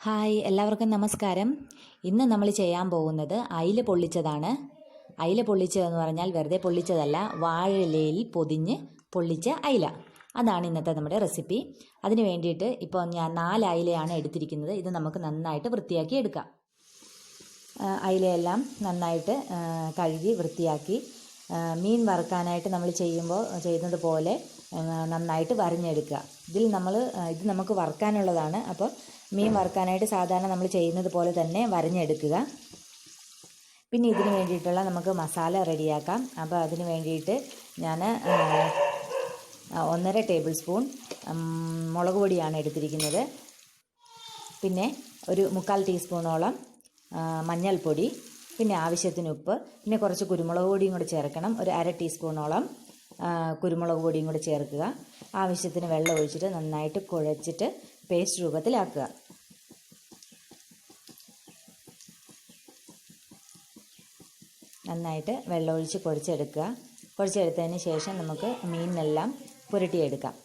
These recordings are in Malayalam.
ഹായ്, എല്ലാവർക്കും നമസ്കാരം. ഇന്ന് നമ്മൾ ചെയ്യാൻ പോകുന്നത് അയില പൊള്ളിച്ചതാണ്. അയില പൊള്ളിച്ചതെന്ന് പറഞ്ഞാൽ വെറുതെ പൊള്ളിച്ചതല്ല, വാഴയിലയിൽ പൊതിഞ്ഞ് പൊള്ളിച്ച അയില. അതാണ് ഇന്നത്തെ നമ്മുടെ റെസിപ്പി. അതിന് വേണ്ടിയിട്ട് ഇപ്പോൾ ഞാൻ 4 അയിലയാണ് എടുത്തിരിക്കുന്നത്. ഇത് നമുക്ക് നന്നായിട്ട് വൃത്തിയാക്കി എടുക്കാം. അയിലയെല്ലാം നന്നായിട്ട് കഴുകി വൃത്തിയാക്കി മീൻ വറുക്കാനായിട്ട് നമ്മൾ ചെയ്യുന്നത് പോലെ നന്നായിട്ട് വരഞ്ഞെടുക്കുക. ഇത് നമുക്ക് വറുക്കാനുള്ളതാണ്. അപ്പോൾ മീൻ വറുക്കാനായിട്ട് സാധാരണ നമ്മൾ ചെയ്യുന്നത് പോലെ തന്നെ വരഞ്ഞെടുക്കുക. പിന്നെ ഇതിന് വേണ്ടിയിട്ടുള്ള നമുക്ക് മസാല റെഡിയാക്കാം. അപ്പോൾ അതിന് വേണ്ടിയിട്ട് ഞാൻ 1.5 ടേബിൾ സ്പൂൺ മുളക് പൊടിയാണ് എടുത്തിരിക്കുന്നത്. പിന്നെ ഒരു 3/4 ടീസ്പൂണോളം മഞ്ഞൾപ്പൊടി, പിന്നെ ആവശ്യത്തിന് ഉപ്പ്, പിന്നെ കുറച്ച് കുരുമുളക് പൊടിയും കൂടി ചേർക്കണം. ഒരു 1/2 ടീസ്പൂണോളം കുരുമുളക് പൊടിയും കൂടി ചേർക്കുക. ആവശ്യത്തിന് വെള്ളം ഒഴിച്ചിട്ട് നന്നായിട്ട് കുഴച്ചിട്ട് പേസ്റ്റ് രൂപത്തിലാക്കുക. നന്നായിട്ട് വെള്ളമൊഴിച്ച് കുഴച്ചെടുക്കുക. കുഴച്ചെടുത്തതിന് ശേഷം നമുക്ക് മീനിനെല്ലാം പുരട്ടിയെടുക്കാം.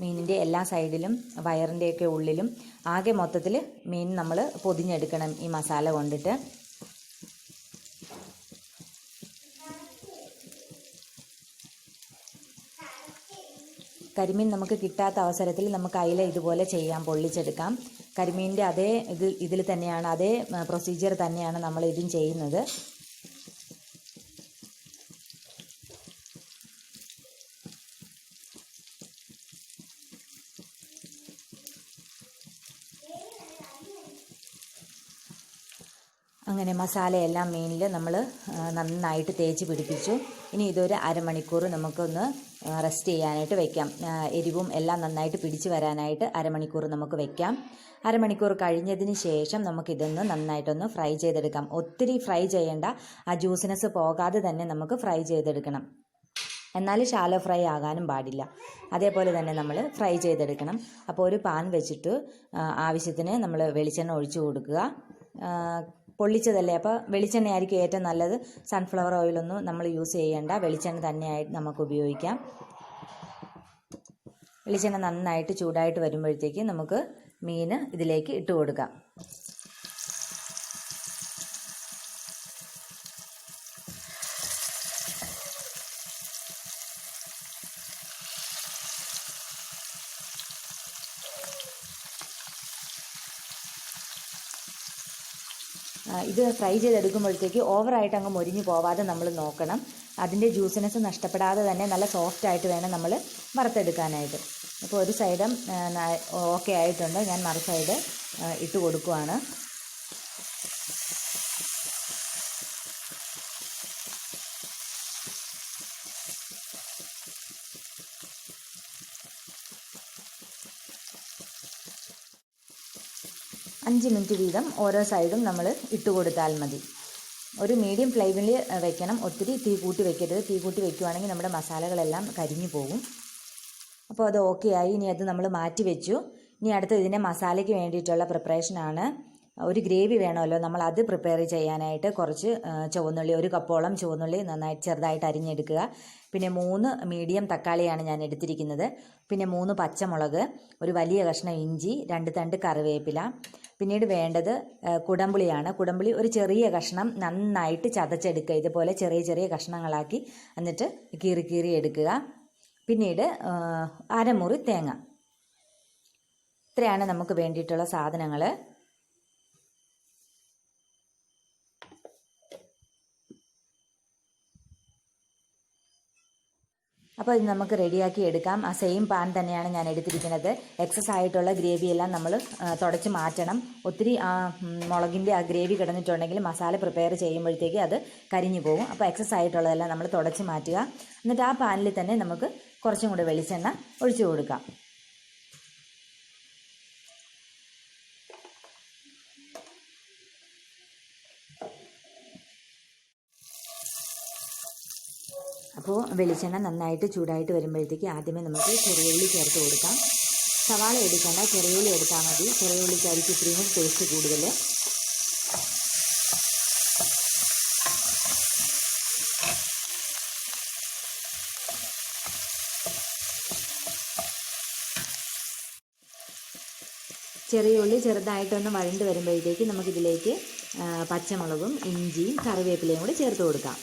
മീനിൻ്റെ എല്ലാ സൈഡിലും വയറിൻ്റെയൊക്കെ ഉള്ളിലും ആകെ മൊത്തത്തിൽ മീൻ നമ്മൾ പൊതിഞ്ഞെടുക്കണം ഈ മസാല കൊണ്ടിട്ട്. കരിമീൻ നമുക്ക് കിട്ടാത്ത അവസരത്തിൽ നമുക്ക് അയില ഇതുപോലെ ചെയ്യാം, പൊള്ളിച്ചെടുക്കാം. കരിമീനിൻ്റെ അതേ ഇതിൽ തന്നെയാണ്, അതേ പ്രൊസീജിയർ തന്നെയാണ് നമ്മൾ ഇതും ചെയ്യുന്നത്. അങ്ങനെ മസാലയെല്ലാം മീനിൽ നമ്മൾ നന്നായിട്ട് തേച്ച് പിടിപ്പിച്ചു. ഇനി ഇതൊരു അരമണിക്കൂർ നമുക്കൊന്ന് റെസ്റ്റ് ചെയ്യാനായിട്ട് വെക്കാം. എരിവും എല്ലാം നന്നായിട്ട് പിടിച്ച് വരാനായിട്ട് അരമണിക്കൂർ നമുക്ക് വെക്കാം. അരമണിക്കൂർ കഴിഞ്ഞതിന് ശേഷം നമുക്കിതൊന്ന് നന്നായിട്ടൊന്ന് ഫ്രൈ ചെയ്തെടുക്കാം. ഒത്തിരി ഫ്രൈ ചെയ്യേണ്ട, ആ ജ്യൂസിനെസ് പോകാതെ തന്നെ നമുക്ക് ഫ്രൈ ചെയ്തെടുക്കണം. എന്നാൽ ഷാലോ ഫ്രൈ ആകാനും പാടില്ല. അതേപോലെ തന്നെ നമ്മൾ ഫ്രൈ ചെയ്തെടുക്കണം. അപ്പോൾ ഒരു പാൻ വെച്ചിട്ട് ആവശ്യത്തിന് നമ്മൾ വെളിച്ചെണ്ണ ഒഴിച്ചു കൊടുക്കുക. പൊള്ളിച്ചതല്ലേ, അപ്പോൾ വെളിച്ചെണ്ണ ആയിരിക്കും ഏറ്റവും നല്ലത്. സൺഫ്ലവർ ഓയിലൊന്നും നമ്മൾ യൂസ് ചെയ്യേണ്ട, വെളിച്ചെണ്ണ തന്നെയായിട്ട് നമുക്ക് ഉപയോഗിക്കാം. വെളിച്ചെണ്ണ നന്നായിട്ട് ചൂടായിട്ട് വരുമ്പോഴത്തേക്ക് നമുക്ക് മീൻ ഇതിലേക്ക് ഇട്ട് കൊടുക്കാം. ഇത് ഫ്രൈ ചെയ്തെടുക്കുമ്പോഴത്തേക്ക് ഓവറായിട്ട് അങ്ങ് മൊരിഞ്ഞു പോവാതെ നമ്മൾ നോക്കണം. അതിൻ്റെ ജ്യൂസിനെസ് നഷ്ടപ്പെടാതെ തന്നെ നല്ല സോഫ്റ്റായിട്ട് വേണം നമ്മൾ വറുത്തെടുക്കാനായിട്ട്. അപ്പോൾ ഒരു സൈഡും ഓക്കെ ആയിട്ടുണ്ട്. ഞാൻ മറു സൈഡ് ഇട്ട് കൊടുക്കുവാണ്. അഞ്ച് മിനിറ്റ് വീതം ഓരോ സൈഡും നമ്മൾ ഇട്ട് കൊടുത്താൽ മതി. ഒരു മീഡിയം ഫ്ലെയിമിൽ വെക്കണം, ഒത്തിരി തീ കൂട്ടി വെക്കരുത്. തീ കൂട്ടി വെക്കുകയാണെങ്കിൽ നമ്മുടെ മസാലകളെല്ലാം കരിഞ്ഞു പോകും. അപ്പോൾ അത് ഓക്കെ ആയി. ഇനി അത് നമ്മൾ മാറ്റി വെച്ചു. ഇനി അടുത്ത ഇതിൻ്റെ മസാലയ്ക്ക് വേണ്ടിയിട്ടുള്ള പ്രിപ്പറേഷനാണ്. ഒരു ഗ്രേവി വേണമല്ലോ, നമ്മൾ അത് പ്രിപ്പയർ ചെയ്യാനായിട്ട് കുറച്ച് ചുവന്നുള്ളി, 1 കപ്പോളം ചുവന്നുള്ളി നന്നായിട്ട് ചെറുതായിട്ട് അരിഞ്ഞെടുക്കുക. പിന്നെ 3 മീഡിയം തക്കാളിയാണ് ഞാൻ എടുത്തിരിക്കുന്നത്. പിന്നെ 3 പച്ചമുളക്, ഒരു വലിയ കഷ്ണം ഇഞ്ചി, 2 തണ്ട് കറിവേപ്പില. പിന്നീട് വേണ്ടത് കുടംപുളിയാണ്. കുടംപുളി ഒരു ചെറിയ കഷ്ണം നന്നായിട്ട് ചതച്ചെടുക്കുക. ഇതുപോലെ ചെറിയ ചെറിയ കഷ്ണങ്ങളാക്കി എന്നിട്ട് കീറി എടുക്കുക. പിന്നീട് അരമുറി തേങ്ങ. ഇത്രയാണ് നമുക്ക് വേണ്ടിയിട്ടുള്ള സാധനങ്ങൾ. അപ്പോൾ ഇത് നമുക്ക് റെഡിയാക്കി എടുക്കാം. ആ സെയിം പാൻ തന്നെയാണ് ഞാൻ എടുത്തിരിക്കുന്നത്. എക്സസ് ആയിട്ടുള്ള ഗ്രേവിയെല്ലാം നമ്മൾ തുടച്ച് മാറ്റണം. ഒത്തിരി മുളകിൻ്റെ ആ ഗ്രേവി കിടന്നിട്ടുണ്ടെങ്കിൽ മസാല പ്രിപ്പയർ ചെയ്യുമ്പോഴത്തേക്ക് അത് കരിഞ്ഞു പോകും. അപ്പോൾ എക്സസ് ആയിട്ടുള്ളതെല്ലാം നമ്മൾ തുടച്ച് മാറ്റുക. എന്നിട്ട് ആ പാനിൽ തന്നെ നമുക്ക് കുറച്ചും കൂടെ വെളിച്ചെണ്ണ ഒഴിച്ചു കൊടുക്കാം. അപ്പോൾ വെളിച്ചെണ്ണ നന്നായിട്ട് ചൂടായിട്ട് വരുമ്പോഴത്തേക്ക് ആദ്യമേ നമുക്ക് ചെറിയുള്ളി ചേർത്ത് കൊടുക്കാം. സവാള എടുക്കേണ്ട, ചെറിയുള്ളി എടുത്താൽ മതി. ചെറിയുള്ളിക്കായിരിക്കും ഇത്രയും ടേസ്റ്റ് കൂടുതൽ. ചെറിയ ഉള്ളി ചെറുതായിട്ടൊന്ന് വഴണ്ട് വരുമ്പോഴത്തേക്ക് നമുക്കിതിലേക്ക് പച്ചമുളകും ഇഞ്ചിയും കറിവേപ്പിലയും കൂടി ചേർത്ത് കൊടുക്കാം.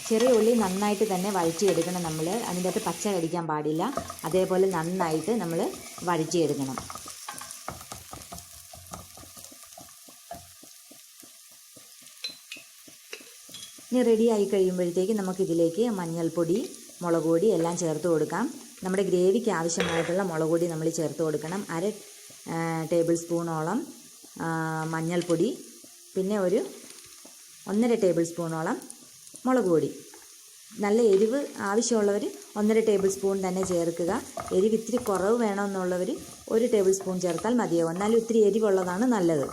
ചെറിയ ഉള്ളി നന്നായിട്ട് തന്നെ വഴറ്റിയെടുക്കണം. നമ്മൾ അതിൻ്റെ അകത്ത് പച്ച കടിക്കാൻ പാടില്ല. അതേപോലെ നന്നായിട്ട് നമ്മൾ വഴറ്റിയെടുക്കണം. ഇനി റെഡിയായി കഴിയുമ്പോഴത്തേക്ക് നമുക്കിതിലേക്ക് മഞ്ഞൾപ്പൊടി, മുളക് പൊടി എല്ലാം ചേർത്ത് കൊടുക്കാം. നമ്മുടെ ഗ്രേവിക്ക് ആവശ്യമായിട്ടുള്ള മുളക് പൊടി നമ്മൾ ചേർത്ത് കൊടുക്കണം. 1/2 ടേബിൾ സ്പൂണോളം മഞ്ഞൾപ്പൊടി, പിന്നെ ഒരു 1.5 ടേബിൾ സ്പൂണോളം മുളക് പൊടി. നല്ല എരിവ് ആവശ്യമുള്ളവർ 1.5 ടേബിൾ സ്പൂൺ തന്നെ ചേർക്കുക. എരിവ് ഇത്തിരി കുറവ് വേണമെന്നുള്ളവർ 1 ടേബിൾ സ്പൂൺ ചേർത്താൽ മതിയാവും. എന്നാലും ഇത്തിരി എരിവുള്ളതാണ് നല്ലത്.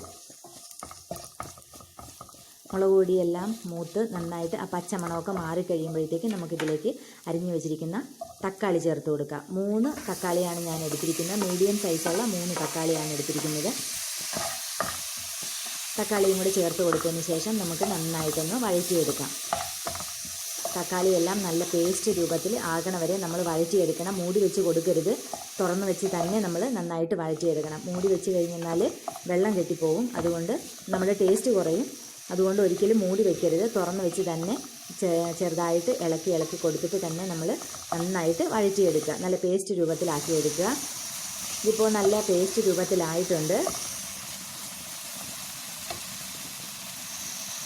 മുളക് പൊടിയെല്ലാം മൂത്ത് നന്നായിട്ട് ആ പച്ചമണമൊക്കെ മാറിക്കഴിയുമ്പോഴത്തേക്ക് നമുക്കിതിലേക്ക് അരിഞ്ഞു വെച്ചിരിക്കുന്ന തക്കാളി ചേർത്ത് കൊടുക്കുക. 3 തക്കാളിയാണ് ഞാൻ എടുത്തിരിക്കുന്നത്. മീഡിയം സൈസുള്ള 3 തക്കാളിയാണ് എടുത്തിരിക്കുന്നത്. തക്കാളിയും കൂടി ചേർത്ത് കൊടുത്തതിന് ശേഷം നമുക്ക് നന്നായിട്ടൊന്ന് വഴറ്റിയെടുക്കാം. തക്കാളിയെല്ലാം നല്ല പേസ്റ്റ് രൂപത്തിൽ ആകണ വരെ നമ്മൾ വഴറ്റിയെടുക്കണം. മൂടി വെച്ച് കൊടുക്കരുത്. തുറന്ന് വെച്ച് തന്നെ നമ്മൾ നന്നായിട്ട് വഴറ്റിയെടുക്കണം. മൂടി വെച്ച് കഴിഞ്ഞാൽ വെള്ളം കെട്ടിപ്പോവും. അതുകൊണ്ട് നമ്മുടെ ടേസ്റ്റ് കുറയും. അതുകൊണ്ട് ഒരിക്കലും മൂടി വെക്കരുത്. തുറന്ന് വെച്ച് തന്നെ ചെറുതായിട്ട് ഇളക്കി കൊടുത്തിട്ട് തന്നെ നമ്മൾ നന്നായിട്ട് വഴറ്റിയെടുക്കുക. നല്ല പേസ്റ്റ് രൂപത്തിലാക്കിയെടുക്കുക. ഇതിപ്പോൾ നല്ല പേസ്റ്റ് രൂപത്തിലായിട്ടുണ്ട്.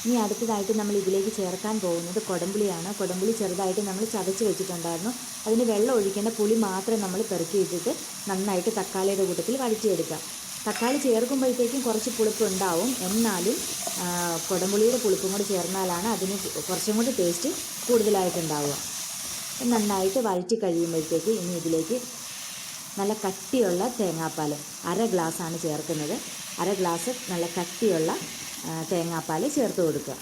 ഇനി അടുത്തതായിട്ട് നമ്മൾ ഇതിലേക്ക് ചേർക്കാൻ പോകുന്നത് കുടംപുളിയാണ്. കുടംപുളി ചെറുതായിട്ട് നമ്മൾ ചതച്ച് വെച്ചിട്ടുണ്ടായിരുന്നു. അതിന് വെള്ളം ഒഴിക്കേണ്ട, പുളി മാത്രം നമ്മൾ പെറുക്കിയിട്ടിട്ട് നന്നായിട്ട് തക്കാളിയുടെ കൂട്ടത്തിൽ വഴറ്റിയെടുക്കുക. തക്കാളി ചേർക്കുമ്പോഴത്തേക്കും കുറച്ച് പുളിപ്പ് ഉണ്ടാവും. എന്നാലും കുടംപുളിയുടെ പുളിപ്പും കൂടി ചേർന്നാലാണ് അതിന് കുറച്ചും കൂടി ടേസ്റ്റ് കൂടുതലായിട്ടുണ്ടാവുക. നന്നായിട്ട് വഴറ്റി കഴിയുമ്പോഴത്തേക്ക് ഇനി ഇതിലേക്ക് നല്ല കട്ടിയുള്ള തേങ്ങാപ്പാൽ 1/2 ഗ്ലാസ്സാണ് ചേർക്കുന്നത്. 1/2 ഗ്ലാസ് നല്ല കട്ടിയുള്ള തേങ്ങാപ്പാൽ ചേർത്ത് കൊടുക്കുക.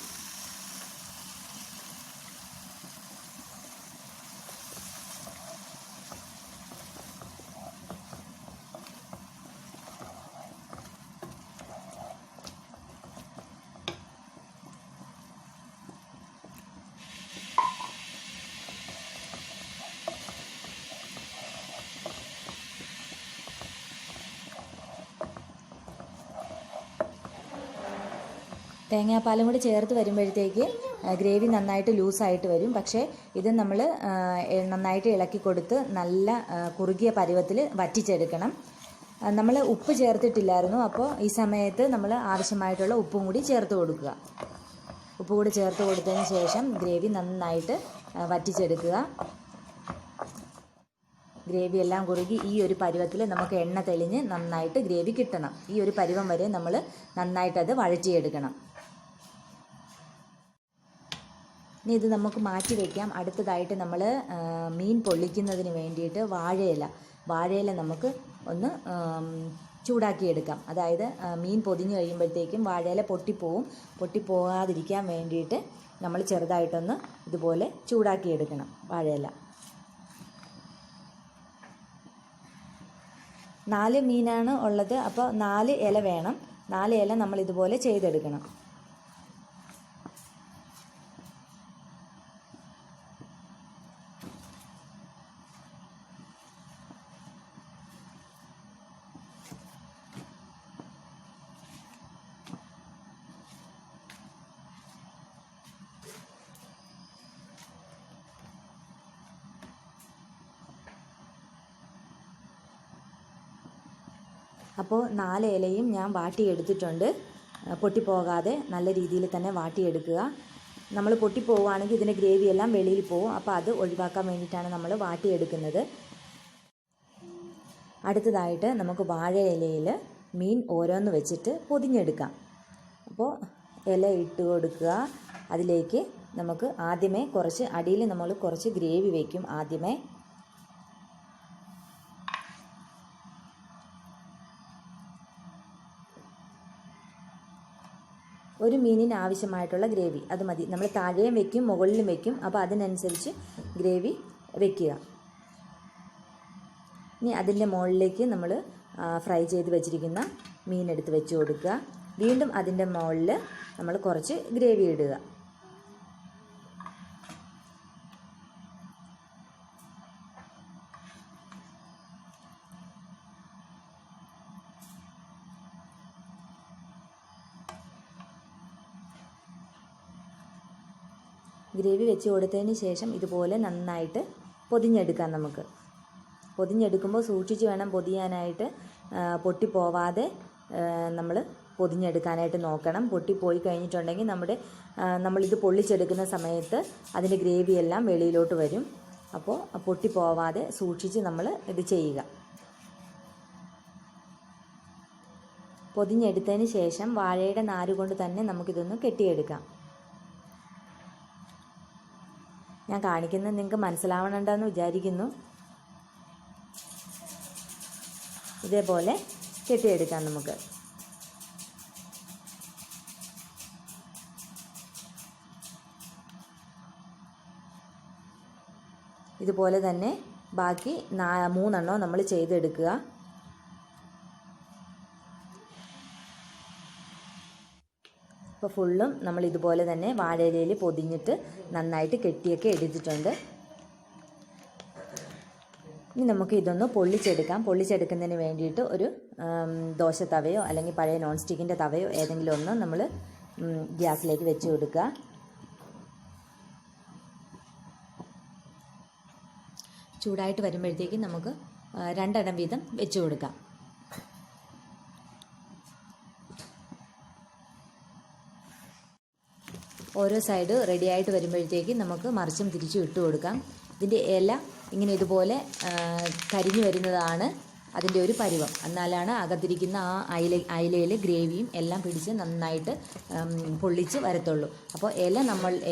തേങ്ങാപ്പാലും കൂടി ചേർത്ത് വരുമ്പോഴത്തേക്ക് ഗ്രേവി നന്നായിട്ട് ലൂസായിട്ട് വരും. പക്ഷേ ഇത് നമ്മൾ നന്നായിട്ട് ഇളക്കി കൊടുത്ത് നല്ല കുറുകിയ പരുവത്തിൽ വറ്റിച്ചെടുക്കണം. നമ്മൾ ഉപ്പ് ചേർത്തിട്ടില്ലായിരുന്നു. അപ്പോൾ ഈ സമയത്ത് നമ്മൾ ആവശ്യമായിട്ടുള്ള ഉപ്പും കൂടി ചേർത്ത് കൊടുക്കുക. ഉപ്പ് കൂടി ചേർത്ത് കൊടുത്തതിന് ശേഷം ഗ്രേവി നന്നായിട്ട് വറ്റിച്ചെടുക്കുക. ഗ്രേവി എല്ലാം കുറുകി ഈ ഒരു പരുവത്തിൽ നമുക്ക് എണ്ണ തെളിഞ്ഞ് നന്നായിട്ട് ഗ്രേവി കിട്ടണം. ഈ ഒരു പരുവം വരെ നമ്മൾ നന്നായിട്ടത് വഴറ്റിയെടുക്കണം. ഇനി ഇത് നമുക്ക് മാറ്റി വയ്ക്കാം. അടുത്തതായിട്ട് നമ്മൾ മീൻ പൊള്ളിക്കുന്നതിന് വേണ്ടിയിട്ട് വാഴയില നമുക്ക് ഒന്ന് ചൂടാക്കിയെടുക്കാം. അതായത് മീൻ പൊതിഞ്ഞ് കഴിയുമ്പോഴത്തേക്കും വാഴയില പൊട്ടിപ്പോകാതിരിക്കാൻ വേണ്ടിയിട്ട് നമ്മൾ ചെറുതായിട്ടൊന്ന് ഇതുപോലെ ചൂടാക്കിയെടുക്കണം വാഴയില. 4 മീനാണ് ഉള്ളത്. അപ്പോൾ 4 ഇല വേണം. 4 ഇല നമ്മൾ ഇതുപോലെ ചെയ്തെടുക്കണം. അപ്പോൾ 4 ഇലയും ഞാൻ വാട്ടിയെടുത്തിട്ടുണ്ട്. പൊട്ടിപ്പോകാതെ നല്ല രീതിയിൽ തന്നെ വാട്ടിയെടുക്കുക. നമ്മൾ പൊട്ടിപ്പോവുകയാണെങ്കിൽ ഇതിൻ്റെ ഗ്രേവിയെല്ലാം വെളിയിൽ പോവും. അപ്പോൾ അത് ഒഴിവാക്കാൻ വേണ്ടിയിട്ടാണ് നമ്മൾ വാട്ടിയെടുക്കുന്നത്. അടുത്തതായിട്ട് നമുക്ക് വാഴയിലയിൽ മീൻ ഓരോന്ന് വെച്ചിട്ട് പൊതിഞ്ഞെടുക്കാം. അപ്പോൾ ഇല ഇട്ട് കൊടുക്കുക. അതിലേക്ക് നമുക്ക് ആദ്യമേ അടിയിൽ നമ്മൾ കുറച്ച് ഗ്രേവി വയ്ക്കും. ആദ്യമേ ഒരു മീനിന് ആവശ്യമായിട്ടുള്ള ഗ്രേവി അത് മതി. നമ്മൾ താഴെയും വയ്ക്കും മുകളിലും വയ്ക്കും. അപ്പോൾ അതിനനുസരിച്ച് ഗ്രേവി വയ്ക്കുക. ഇനി അതിൻ്റെ മുകളിലേക്ക് നമ്മൾ ഫ്രൈ ചെയ്ത് വെച്ചിരിക്കുന്ന മീൻ എടുത്ത് വെച്ച് കൊടുക്കുക. വീണ്ടും അതിൻ്റെ മുകളിൽ നമ്മൾ കുറച്ച് ഗ്രേവി ഇടുക. ഗ്രേവി വെച്ച് കൊടുത്തതിന് ശേഷം ഇതുപോലെ നന്നായിട്ട് പൊതിഞ്ഞെടുക്കാം. നമുക്ക് പൊതിഞ്ഞെടുക്കുമ്പോൾ സൂക്ഷിച്ച് വേണം പൊതിയാനായിട്ട്. പൊട്ടിപ്പോവാതെ നമ്മൾ പൊതിഞ്ഞെടുക്കാനായിട്ട് നോക്കണം. പൊട്ടിപ്പോയി കഴിഞ്ഞിട്ടുണ്ടെങ്കിൽ നമ്മളിത് പൊള്ളിച്ചെടുക്കുന്ന സമയത്ത് അതിൻ്റെ ഗ്രേവിയെല്ലാം വെളിയിലോട്ട് വരും. അപ്പോൾ പൊട്ടിപ്പോവാതെ സൂക്ഷിച്ച് നമ്മൾ ഇത് ചെയ്യുക. പൊതിഞ്ഞെടുത്തതിന് ശേഷം വാഴയുടെ നാര് കൊണ്ട് തന്നെ നമുക്കിതൊന്ന് കെട്ടിയെടുക്കാം. ഞാൻ കാണിക്കുന്നത് നിങ്ങൾക്ക് മനസ്സിലാവണമെന്ന് വിചാരിക്കുന്നു. ഇതേപോലെ കെട്ടിയെടുക്കാം നമുക്ക്. ഇതുപോലെ തന്നെ ബാക്കി 3 എണ്ണം നമ്മൾ ചെയ്തെടുക്കുക. അപ്പോൾ ഫുള്ളും നമ്മൾ ഇതുപോലെ തന്നെ വാഴയിലയിൽ പൊതിഞ്ഞിട്ട് നന്നായിട്ട് കെട്ടിയൊക്കെ എടുത്തിട്ടുണ്ട്. ഇനി നമുക്ക് ഇതൊന്ന് പൊള്ളിച്ചെടുക്കാം. പൊള്ളിച്ചെടുക്കുന്നതിന് വേണ്ടിയിട്ട് ഒരു ദോശ തവയോ അല്ലെങ്കിൽ പഴയ നോൺ സ്റ്റിക്കിൻ്റെ തവയോ ഏതെങ്കിലും ഒന്ന് നമ്മൾ ഗ്യാസിലേക്ക് വെച്ച് കൊടുക്കുക. ചൂടായിട്ട് വരുമ്പോഴത്തേക്കും നമുക്ക് 2 എണ്ണം വീതം വെച്ച് കൊടുക്കാം. ഓരോ സൈഡ് റെഡിയായിട്ട് വരുമ്പോഴത്തേക്ക് നമുക്ക് മറിച്ചും തിരിച്ചും ഇട്ട് കൊടുക്കാം. ഇതിൻ്റെ ഇല ഇങ്ങനെ ഇതുപോലെ കരിഞ്ഞു വരുന്നതാണ് അതിൻ്റെ ഒരു പരുവം. എന്നാലാണ് അകത്തിരിക്കുന്ന ആ അയിലയിൽ ഗ്രേവിയും എല്ലാം പിടിച്ച് നന്നായിട്ട് പൊള്ളിച്ച് വരത്തുള്ളൂ. അപ്പോൾ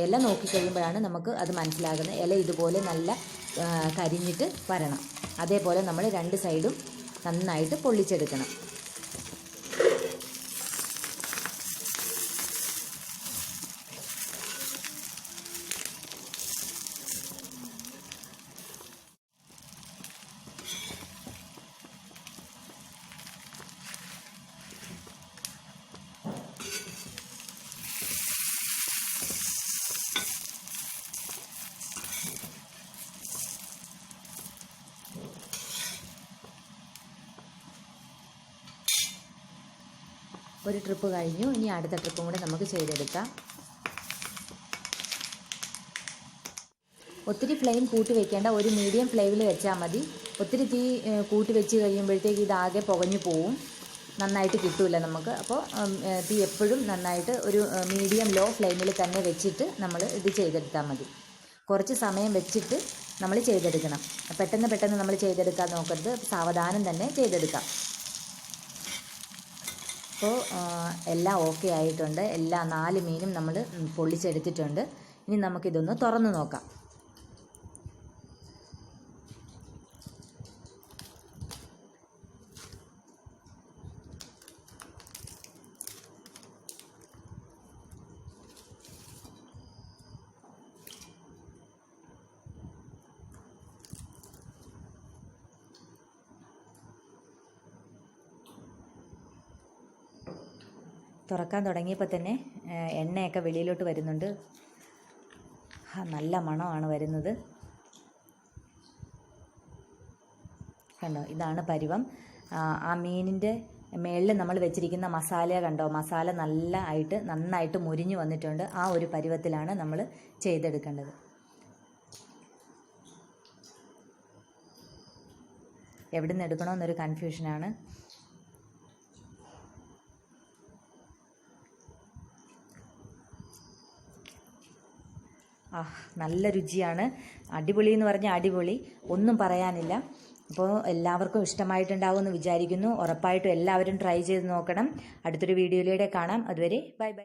ഇല നോക്കിക്കഴിയുമ്പോഴാണ് നമുക്ക് അത് മനസ്സിലാകുന്നത്. ഇല ഇതുപോലെ നല്ല കരിഞ്ഞിട്ട് വരണം. അതേപോലെ നമ്മൾ 2 സൈഡും നന്നായിട്ട് പൊള്ളിച്ചെടുക്കണം. ഒരു ട്രിപ്പ് കഴിഞ്ഞു. ഇനി അടുത്ത ട്രിപ്പും കൂടെ നമുക്ക് ചെയ്തെടുക്കാം. ഒത്തിരി ഫ്ലെയിം കൂട്ടി വെക്കേണ്ട, ഒരു മീഡിയം ഫ്ലെയിമിൽ വെച്ചാൽ മതി. ഒത്തിരി തീ കൂട്ടി വെച്ച് കഴിയുമ്പോഴത്തേക്ക് ഇതാകെ പുകഞ്ഞു പോവും, നന്നായിട്ട് കിട്ടില്ല നമുക്ക്. അപ്പോൾ തീ എപ്പോഴും നന്നായിട്ട് ഒരു മീഡിയം ലോ ഫ്ലെയിമിൽ തന്നെ വെച്ചിട്ട് നമ്മൾ ഇത് ചെയ്തെടുത്താൽ മതി. കുറച്ച് സമയം വെച്ചിട്ട് നമ്മൾ ചെയ്തെടുക്കണം. പെട്ടെന്ന് നമ്മൾ ചെയ്തെടുക്കാൻ നോക്കരുത്, സാവധാനം തന്നെ ചെയ്തെടുക്കാം. അപ്പോൾ എല്ലാം ഓക്കെ ആയിട്ടുണ്ട്. എല്ലാ 4 മീനും നമ്മൾ പൊള്ളിച്ചെടുത്തിട്ടുണ്ട്. ഇനി നമുക്കിതൊന്ന് തുറന്ന് നോക്കാം. തുറക്കാൻ തുടങ്ങിയപ്പോൾ തന്നെ എണ്ണയൊക്കെ വെളിയിലോട്ട് വരുന്നുണ്ട്. നല്ല മണമാണ് വരുന്നത്. കണ്ടോ, ഇതാണ് പരുവം. ആ മീനിൻ്റെ മേളിൽ നമ്മൾ വെച്ചിരിക്കുന്ന മസാല കണ്ടോ, മസാല നന്നായിട്ട് മുരിഞ്ഞു വന്നിട്ടുണ്ട്. ആ ഒരു പരുവത്തിലാണ് നമ്മൾ ചെയ്തെടുക്കേണ്ടത്. എവിടെ നിന്ന് എടുക്കണമെന്നൊരു കൺഫ്യൂഷനാണ്. നല്ല രുചിയാണ്. അടിപൊളി എന്ന് പറഞ്ഞാൽ അടിപൊളി, ഒന്നും പറയാനില്ല. അപ്പോൾ എല്ലാവർക്കും ഇഷ്ടമായിട്ടുണ്ടാവുമെന്ന് വിചാരിക്കുന്നു. ഉറപ്പായിട്ടും എല്ലാവരും ട്രൈ ചെയ്ത് നോക്കണം. അടുത്തൊരു വീഡിയോയിലൂടെ കാണാം. അതുവരെ ബൈ ബൈ.